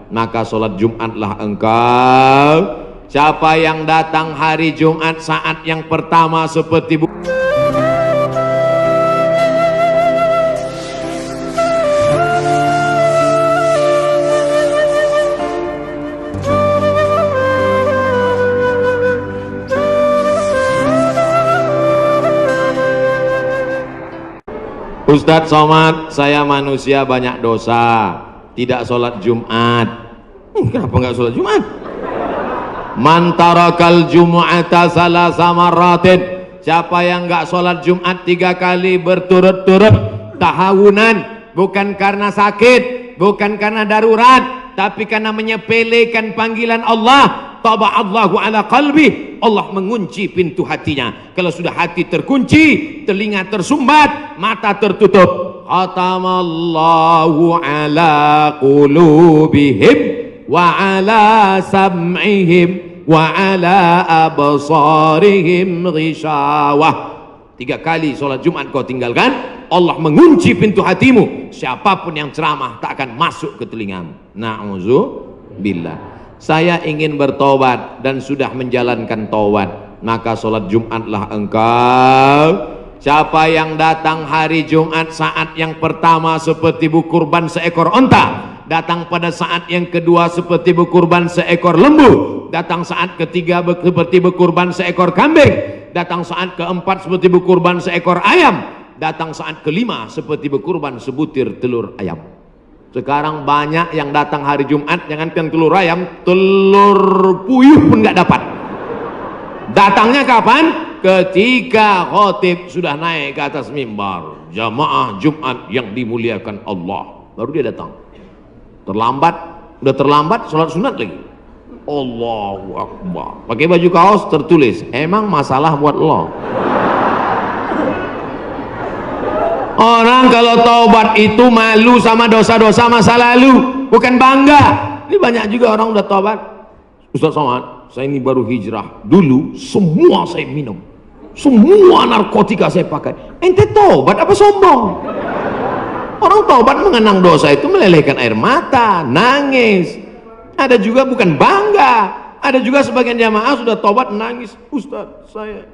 maka sholat Jumatlah engkau. Siapa yang datang hari Jumat saat yang pertama seperti Ustadz Somad, saya manusia banyak dosa, tidak sholat Jumat. Kenapa nggak sholat Jumat? Man tarakal jumu'ata salasa marratin, siapa yang nggak sholat Jumat 3 kali berturut-turut tahawunan, bukan karena sakit, bukan karena darurat, tapi karena menyepelekan panggilan Allah, taba'allahu ala qalbi, Allah mengunci pintu hatinya. Kalau sudah hati terkunci, telinga tersumbat, mata tertutup, khatamallahu ala qulubihim wa ala sam'ihim wa ala absarihim ghishawah. 3 kali sholat Jumat kau tinggalkan, Allah mengunci pintu hatimu. Siapapun yang ceramah tak akan masuk ke telingamu. Na'udzubillah. Saya ingin bertobat dan sudah menjalankan taubat, maka sholat Jumatlah engkau. Siapa yang datang hari Jumat saat yang pertama seperti berkurban seekor onta, datang pada saat yang kedua seperti berkurban seekor lembu, datang saat ketiga seperti berkurban seekor kambing, datang saat keempat seperti berkurban seekor ayam, datang saat kelima seperti berkurban sebutir telur ayam. Sekarang banyak yang datang hari Jumat, jangankan telur ayam, telur puyuh pun nggak dapat. Datangnya kapan? Ketika khotib sudah naik ke atas mimbar, jamaah Jumat yang dimuliakan Allah, baru dia datang. Terlambat, udah terlambat sholat sunat lagi. Allahu Akbar. Pakai baju kaos tertulis, emang masalah buat lo. Orang kalau taubat itu malu sama dosa-dosa masa lalu, bukan bangga. Ini banyak juga orang udah taubat. Ustaz Somad, saya ini baru hijrah. Dulu semua saya minum, semua narkotika saya pakai. Ente taubat apa sombong? Orang taubat mengenang dosa itu melelehkan air mata, nangis. Ada juga bukan bangga. Ada juga sebagian jamaah sudah taubat nangis. Ustaz, saya,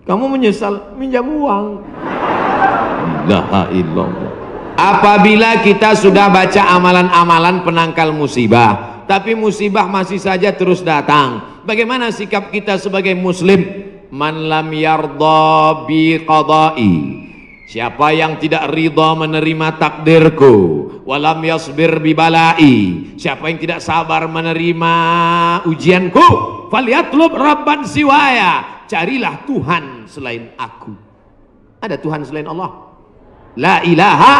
kamu menyesal minjam uang. La ilallah. Apabila kita sudah baca amalan-amalan penangkal musibah, tapi musibah masih saja terus datang, bagaimana sikap kita sebagai muslim? Man lam yardha bi qada'i, siapa yang tidak ridha menerima takdirku, walam yasbir bi balai, siapa yang tidak sabar menerima ujianku, falyatlub rabban siwaya, carilah Tuhan selain aku. Ada Tuhan selain Allah? La ilaha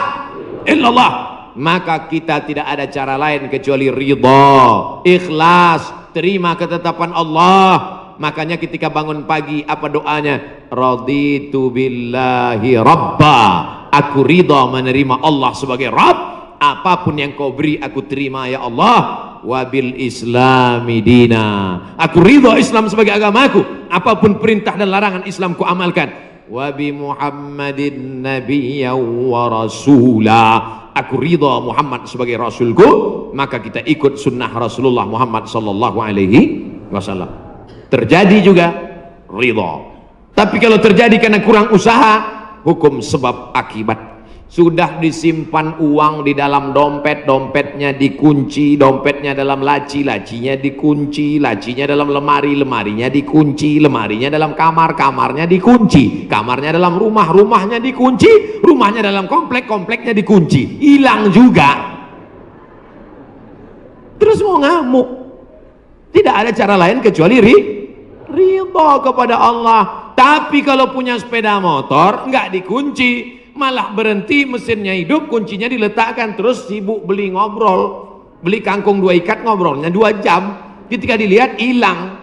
illallah. Maka kita tidak ada cara lain kecuali ridha, ikhlas, terima ketetapan Allah. Makanya ketika bangun pagi apa doanya? Raditu billahi rabba, aku ridha menerima Allah sebagai Rabb. Apapun yang kau beri aku terima ya Allah. Wabil islami dina, aku ridha Islam sebagai agamaku. Apapun perintah dan larangan Islam ku amalkan. Wabi Muhammadin nabiyya wa rasula, aku ridha Muhammad sebagai rasulku, maka kita ikut sunnah Rasulullah Muhammad sallallahu alaihi wasallam. Terjadi juga ridha. Tapi kalau terjadi karena kurang usaha, hukum sebab akibat. Sudah disimpan uang di dalam dompet, dompetnya dikunci, dompetnya dalam laci, lacinya dikunci, lacinya dalam lemari, lemarinya dikunci, lemarinya dalam kamar, kamarnya dikunci, kamarnya dalam rumah, rumahnya dikunci, rumahnya dalam komplek, kompleknya dikunci, hilang juga. Terus mau ngamuk. Tidak ada cara lain kecuali ridha kepada Allah. Tapi kalau punya sepeda motor nggak dikunci, malah berhenti, mesinnya hidup, kuncinya diletakkan, terus sibuk beli ngobrol, beli kangkung 2 ikat, ngobrolnya 2 jam. Ketika dilihat hilang.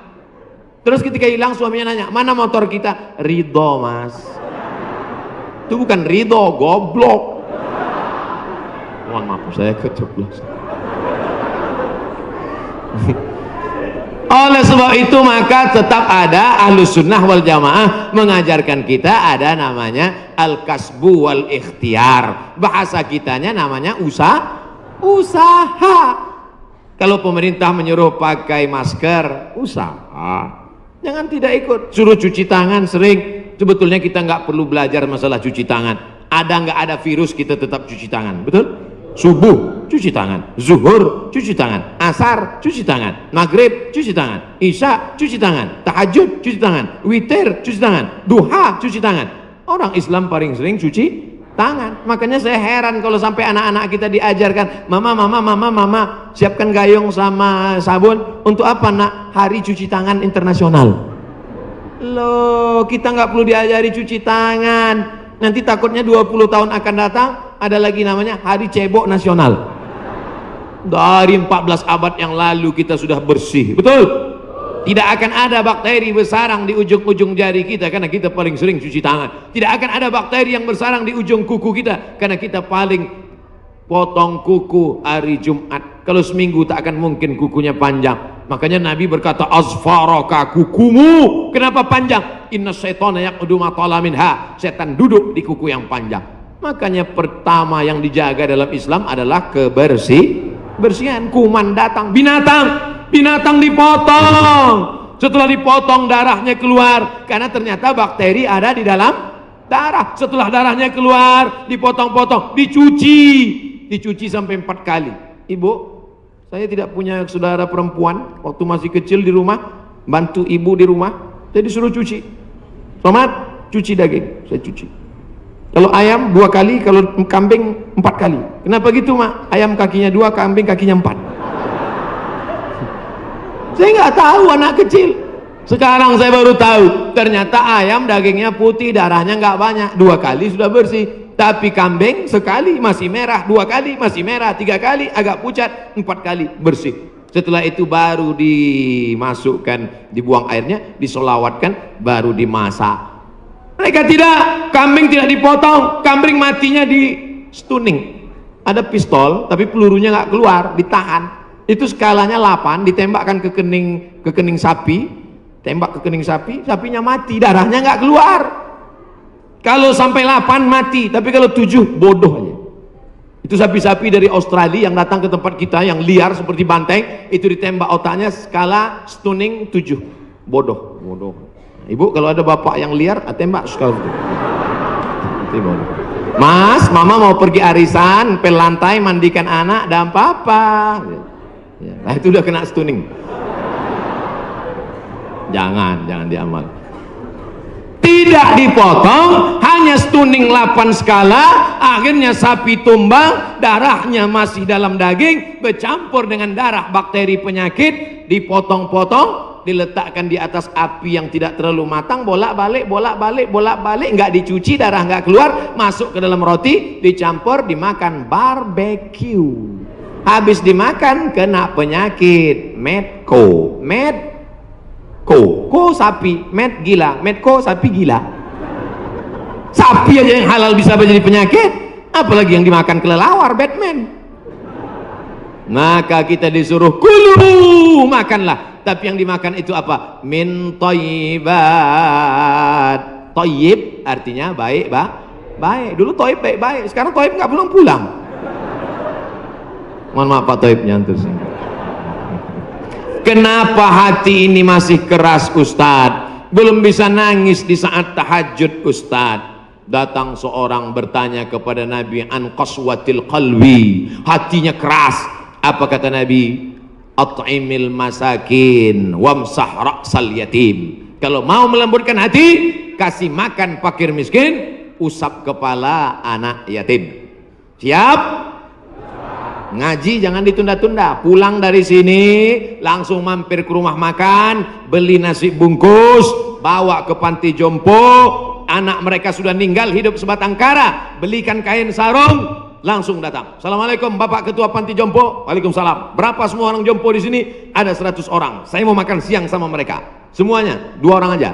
Terus ketika hilang suaminya nanya, mana motor kita? Ridho mas. Itu bukan ridho, goblok. Mohon maaf saya keceplosan. Oleh sebab itu maka tetap ada Ahlus Sunnah wal Jamaah mengajarkan kita ada namanya al-kasbu wal ikhtiar. Bahasa kitanya namanya usaha. Kalau pemerintah menyuruh pakai masker, usaha. Jangan tidak ikut. Suruh cuci tangan sering. Sebetulnya kita nggak perlu belajar masalah cuci tangan. Ada nggak ada virus kita tetap cuci tangan, betul? Subuh cuci tangan, zuhur cuci tangan, asar cuci tangan, maghrib cuci tangan, isya cuci tangan, tahajud cuci tangan, witir cuci tangan, duha cuci tangan. Orang Islam paling sering cuci tangan. Makanya saya heran kalau sampai anak-anak kita diajarkan, mama siapkan gayung sama sabun. Untuk apa nak? Hari cuci tangan internasional. Loh, kita nggak perlu diajari cuci tangan. Nanti takutnya 20 tahun akan datang ada lagi namanya Hari Cebok Nasional. Dari 14 abad yang lalu kita sudah bersih, betul? Tidak akan ada bakteri bersarang di ujung-ujung jari kita karena kita paling sering cuci tangan. Tidak akan ada bakteri yang bersarang di ujung kuku kita karena kita paling potong kuku hari Jumat. Kalau seminggu tak akan mungkin kukunya panjang. Makanya Nabi berkata, azfaraka, kukumu kenapa panjang? Inna syaitana yaqudu ma tala minha. Setan duduk di kuku yang panjang. Makanya pertama yang dijaga dalam Islam adalah kebersihan. Kuman datang, binatang dipotong. Setelah dipotong darahnya keluar karena ternyata bakteri ada di dalam darah. Setelah darahnya keluar dipotong-potong, dicuci sampai 4 kali. Ibu, saya tidak punya saudara perempuan. Waktu masih kecil di rumah, bantu ibu di rumah, saya disuruh cuci. Selamat, cuci daging, saya cuci. Kalau ayam 2 kali, kalau kambing 4 kali. Kenapa gitu, Mak? Ayam kakinya 2, kambing kakinya 4. Saya nggak tahu, anak kecil. Sekarang saya baru tahu. Ternyata ayam dagingnya putih, darahnya nggak banyak. 2 kali sudah bersih. Tapi kambing sekali masih merah, 2 kali masih merah, 3 kali agak pucat, 4 kali bersih. Setelah itu baru dimasukkan, dibuang airnya, disolawatkan, baru dimasak. Mereka tidak, kambing tidak dipotong, kambing matinya di stunning. Ada pistol, tapi pelurunya nggak keluar, ditahan. Itu skalanya 8, ditembakkan ke kening sapi, tembak ke kening sapi, sapinya mati, darahnya nggak keluar. Kalau sampai 8 mati, tapi kalau 7 bodoh aja. Itu sapi-sapi dari Australia yang datang ke tempat kita yang liar seperti banteng, itu ditembak otaknya skala stunning 7. Bodoh. Ibu kalau ada bapak yang liar, tembak skala itu bodoh. Mas, mama mau pergi arisan, pel lantai, mandikan anak, dan papa. Nah itu udah kena stunning. Jangan diamal. Tidak dipotong, hanya stunning 8 skala, akhirnya sapi tumbang, darahnya masih dalam daging, bercampur dengan darah bakteri penyakit, dipotong-potong, diletakkan di atas api yang tidak terlalu matang, bolak-balik, nggak dicuci, darah nggak keluar, masuk ke dalam roti, dicampur, dimakan, barbecue. Habis dimakan, kena penyakit, medco, ko sapi, med gila, medco sapi gila. Sapi aja yang halal bisa menjadi penyakit, apalagi yang dimakan kelelawar, Batman. Maka kita disuruh kulu, makanlah. Tapi yang dimakan itu apa? Min thayyibat. Thayyib artinya baik, baik. Dulu thayyib baik-baik, sekarang thayyib nggak pulang-pulang. Mohon maaf Pak Thayyibnya antus. Kenapa hati ini masih keras Ustadz? Belum bisa nangis di saat tahajud Ustadz. Datang seorang bertanya kepada Nabi, an qaswatil qalbi, hatinya keras. Apa kata Nabi? At'imil masakin wamsah ra'sal yatim. Kalau mau melembutkan hati, kasih makan fakir miskin, usap kepala anak yatim. Siap? Ngaji jangan ditunda-tunda. Pulang dari sini langsung mampir ke rumah makan, beli nasi bungkus, bawa ke panti jompo. Anak mereka sudah meninggal, hidup sebatang kara, belikan kain sarung, langsung datang. Assalamualaikum Bapak Ketua Panti Jompo. Waalaikumsalam. Berapa semua orang jompo di sini? Ada 100 orang. Saya mau makan siang sama mereka. Semuanya 2 orang aja.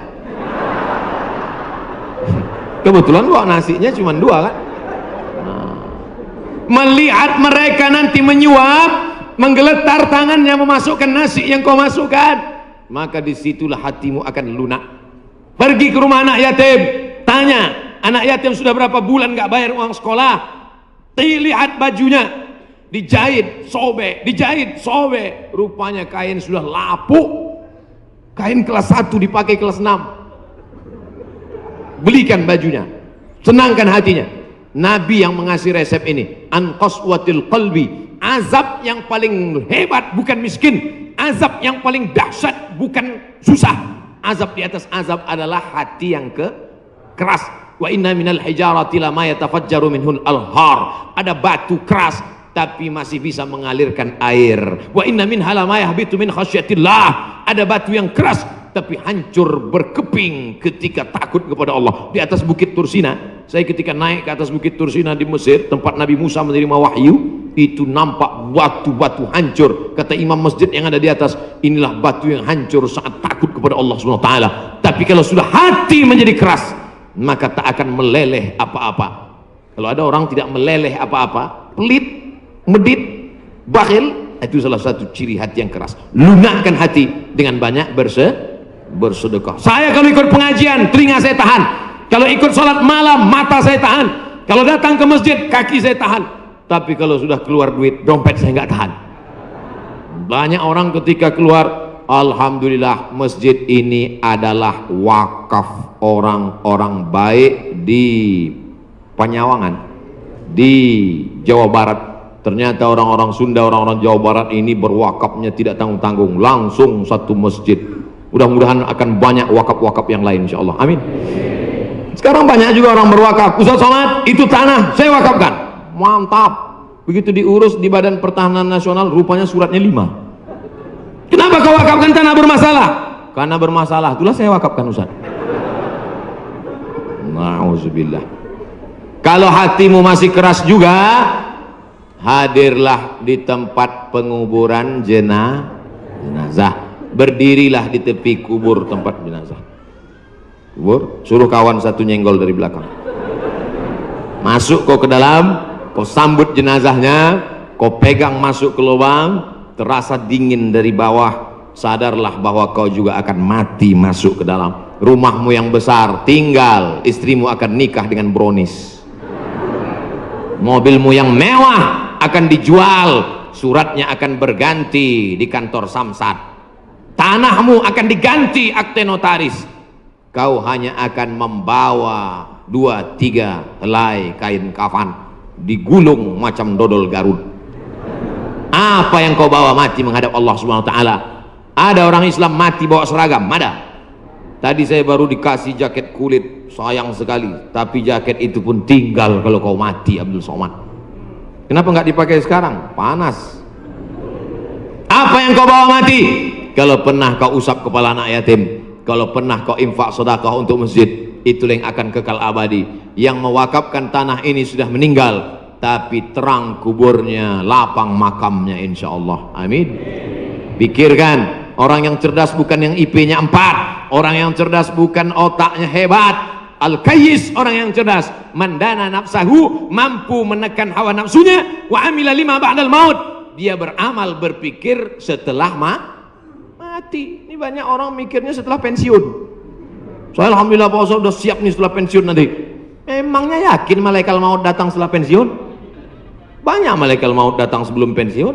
Kebetulan bawa nasinya cuma 2 kan. Melihat mereka nanti menyuap, menggeletar tangannya memasukkan nasi yang kau masukkan, maka disitulah hatimu akan lunak. Pergi ke rumah anak yatim, tanya, anak yatim sudah berapa bulan gak bayar uang sekolah? Lihat bajunya, dijahit, sobek, dijahit, sobek. Rupanya kain sudah lapuk. Kain kelas 1 dipakai kelas 6. Belikan bajunya, senangkan hatinya. Nabi yang mengasih resep ini. An qaswatil qalbi. Azab yang paling hebat bukan miskin, azab yang paling dahsyat bukan susah. Azab di atas azab adalah hati yang keras. Wa inna minal hijarati lama yatafajjaru minhul alhar. Ada batu keras tapi masih bisa mengalirkan air. Wa inna minha lama yahbitu min khasyatillah. Ada batu yang keras tapi hancur berkeping ketika takut kepada Allah. Di atas bukit Tursina, saya ketika naik ke atas bukit Tursina di Mesir, tempat Nabi Musa menerima wahyu, itu nampak batu-batu hancur. Kata imam masjid yang ada di atas, inilah batu yang hancur saat takut kepada Allah SWT. Tapi kalau sudah hati menjadi keras, maka tak akan meleleh apa-apa. Kalau ada orang tidak meleleh apa-apa, pelit, medit, bakhil, itu salah satu ciri hati yang keras. Lunakkan hati dengan banyak bersedekah. Saya kalau ikut pengajian, telinga saya tahan. Kalau ikut sholat malam, mata saya tahan. Kalau datang ke masjid, kaki saya tahan. Tapi kalau sudah keluar duit, dompet saya nggak tahan. Banyak orang ketika keluar, alhamdulillah masjid ini adalah wakaf orang-orang baik di Panyawangan, di Jawa Barat. Ternyata orang-orang Sunda, orang-orang Jawa Barat ini berwakafnya tidak tanggung-tanggung, langsung satu masjid. Mudah-mudahan akan banyak wakaf-wakaf yang lain insyaallah. Amin. Sekarang banyak juga orang berwakaf. Ustaz Somad, itu tanah saya wakafkan. Mantap. Begitu diurus di Badan Pertahanan Nasional, rupanya suratnya 5. Kenapa kau wakafkan tanah bermasalah? Karena bermasalah, itulah saya wakafkan Ustaz. Nauzubillah. Kalau hatimu masih keras juga, hadirlah di tempat penguburan jenazah. Berdirilah di tepi kubur tempat jenazah. Kubur, suruh kawan satu nyenggol dari belakang. Masuk kau ke dalam, kau sambut jenazahnya, kau pegang masuk ke lubang, terasa dingin dari bawah. Sadarlah bahwa kau juga akan mati masuk ke dalam. Rumahmu yang besar tinggal, istrimu akan nikah dengan brownies. Mobilmu yang mewah akan dijual, suratnya akan berganti di kantor Samsat. Tanahmu akan diganti akte notaris. Kau hanya akan membawa 2-3 helai kain kafan, digulung macam dodol Garut. Apa yang kau bawa mati menghadap Allah SWT? Ada orang Islam mati bawa seragam? Ada. Tadi saya baru dikasih jaket kulit, sayang sekali, tapi jaket itu pun tinggal kalau kau mati, Abdul Somad. Kenapa nggak dipakai sekarang? Panas. Apa yang kau bawa mati? Kalau pernah kau usap kepala anak yatim, kalau pernah kau infak sedekah untuk masjid, itu yang akan kekal abadi. Yang mewakafkan tanah ini sudah meninggal, tapi terang kuburnya, lapang makamnya insya Allah. Amin. Pikirkan, orang yang cerdas bukan yang IP-nya 4, orang yang cerdas bukan otaknya hebat. Al-Kayyis, orang yang cerdas, mandana nafsahu, mampu menekan hawa nafsunya, wa amila lima ba'dal maut, dia beramal berpikir setelah mati. Ini banyak orang mikirnya setelah pensiun. Saya alhamdulillah Pak Ustaz udah siap nih setelah pensiun nanti. Emangnya yakin malaikat maut datang setelah pensiun? Banyak malaikat maut datang sebelum pensiun.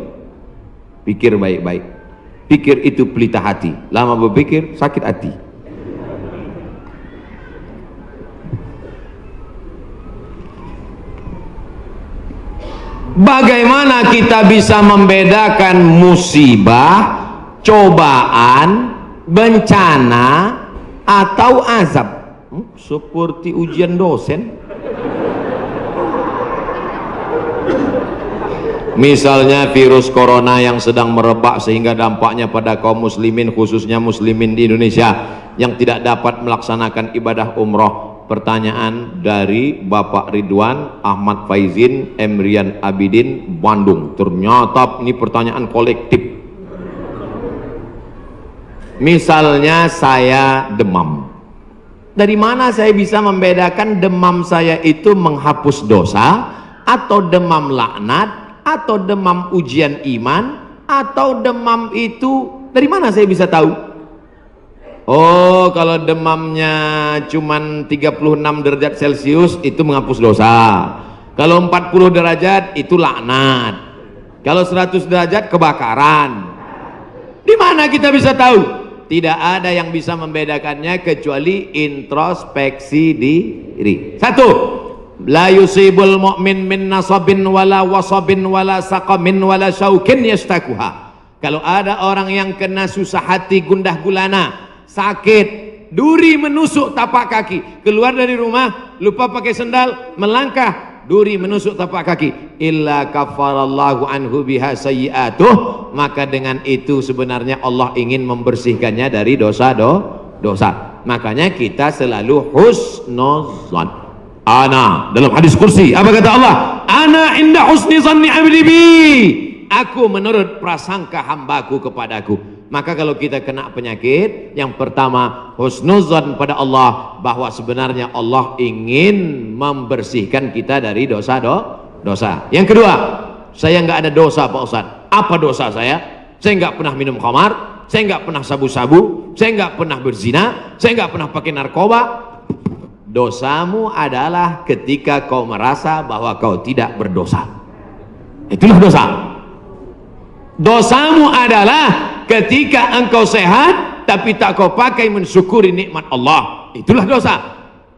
Pikir baik-baik. Pikir itu pelita hati. Lama berpikir sakit hati. Bagaimana kita bisa membedakan musibah, cobaan, bencana, atau azab? Seperti ujian dosen. Misalnya virus corona yang sedang merebak sehingga dampaknya pada kaum muslimin, khususnya muslimin di Indonesia yang tidak dapat melaksanakan ibadah umroh. Pertanyaan dari Bapak Ridwan Ahmad Faizin Emrian Abidin Bandung. Ternyata ini pertanyaan kolektif. Misalnya saya demam, dari mana saya bisa membedakan demam saya itu menghapus dosa, atau demam laknat, atau demam ujian iman, atau demam itu dari mana saya bisa tahu? Oh, kalau demamnya cuman 36 derajat Celcius itu menghapus dosa. Kalau 40 derajat itu laknat. Kalau 100 derajat kebakaran. Di mana kita bisa tahu? Tidak ada yang bisa membedakannya kecuali introspeksi diri. Satu, la yusibul mu'min min nasabin wala wasabin wala saqamin wala syaukin yastakuha. Kalau ada orang yang kena susah hati, gundah gulana, sakit, duri menusuk tapak kaki, keluar dari rumah lupa pakai sendal, melangkah, duri menusuk tapak kaki, illa kafarallahu anhu biha sayyi'atuh, maka dengan itu sebenarnya Allah ingin membersihkannya dari dosa. Makanya kita selalu husnuzan. Ana, dalam hadis kursi apa kata Allah? Ana inda husni zanni abdi bi, aku menurut prasangka hambaku kepadaku. Maka kalau kita kena penyakit, yang pertama husnuzan pada Allah, bahwa sebenarnya Allah ingin membersihkan kita dari dosa. Yang kedua, saya nggak ada dosa Pak Ustaz. Apa dosa saya? Saya nggak pernah minum khamar, saya nggak pernah sabu-sabu, saya nggak pernah berzina, saya nggak pernah pakai narkoba. Dosamu adalah ketika kau merasa bahwa kau tidak berdosa. Itulah dosa. Dosamu adalah ketika engkau sehat tapi tak kau pakai mensyukuri nikmat Allah. Itulah dosa.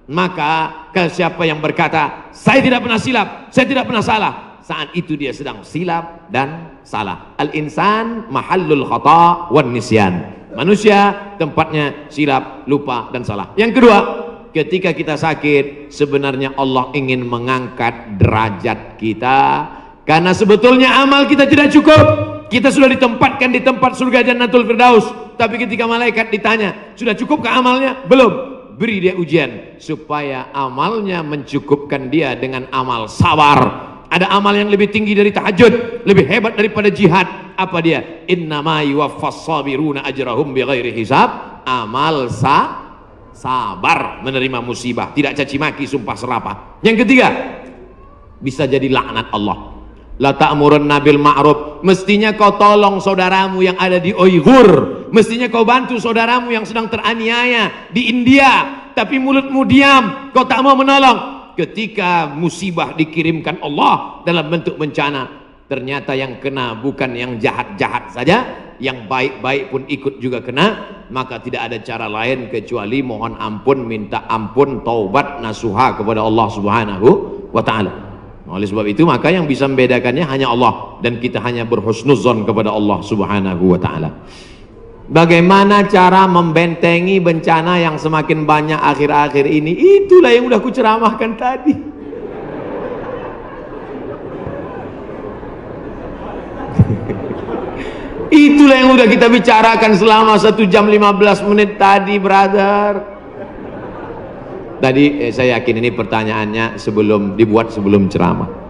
Maka ke siapa yang berkata saya tidak pernah silap, saya tidak pernah salah, saat itu dia sedang silap dan salah. Al-insan mahallul khata' wan nisyan. Manusia tempatnya silap, lupa dan salah. Yang kedua, ketika kita sakit, sebenarnya Allah ingin mengangkat derajat kita, karena sebetulnya amal kita tidak cukup. Kita sudah ditempatkan di tempat surga Jannatul Firdaus, tapi ketika malaikat ditanya, sudah cukupkah amalnya? Belum. Beri dia ujian supaya amalnya mencukupkan dia dengan amal sabar. Ada amal yang lebih tinggi dari tahajud, lebih hebat daripada jihad. Apa dia? Innama yuwaffas sabiruna ajrahum bighairi hisab. Amal sabar, menerima musibah, tidak caci maki, sumpah serapah. Yang ketiga, bisa jadi laknat Allah. La ta'murunna bil ma'ruf, mestinya kau tolong saudaramu yang ada di Uighur, mestinya kau bantu saudaramu yang sedang teraniaya di India, tapi mulutmu diam, kau tak mau menolong. Ketika musibah dikirimkan Allah dalam bentuk bencana, ternyata yang kena bukan yang jahat-jahat saja, yang baik-baik pun ikut juga kena. Maka tidak ada cara lain kecuali mohon ampun, minta ampun, taubat nasuha kepada Allah Subhanahu wa ta'ala. Oleh sebab itu maka yang bisa membedakannya hanya Allah, dan kita hanya berhusnuzon kepada Allah Subhanahu wa ta'ala. Bagaimana cara membentengi bencana yang semakin banyak akhir-akhir ini? Itulah yang udah kuceramahkan tadi. Itulah yang udah kita bicarakan selama 1 jam 15 menit tadi, brother. Tadi saya yakin ini pertanyaannya sebelum dibuat sebelum ceramah.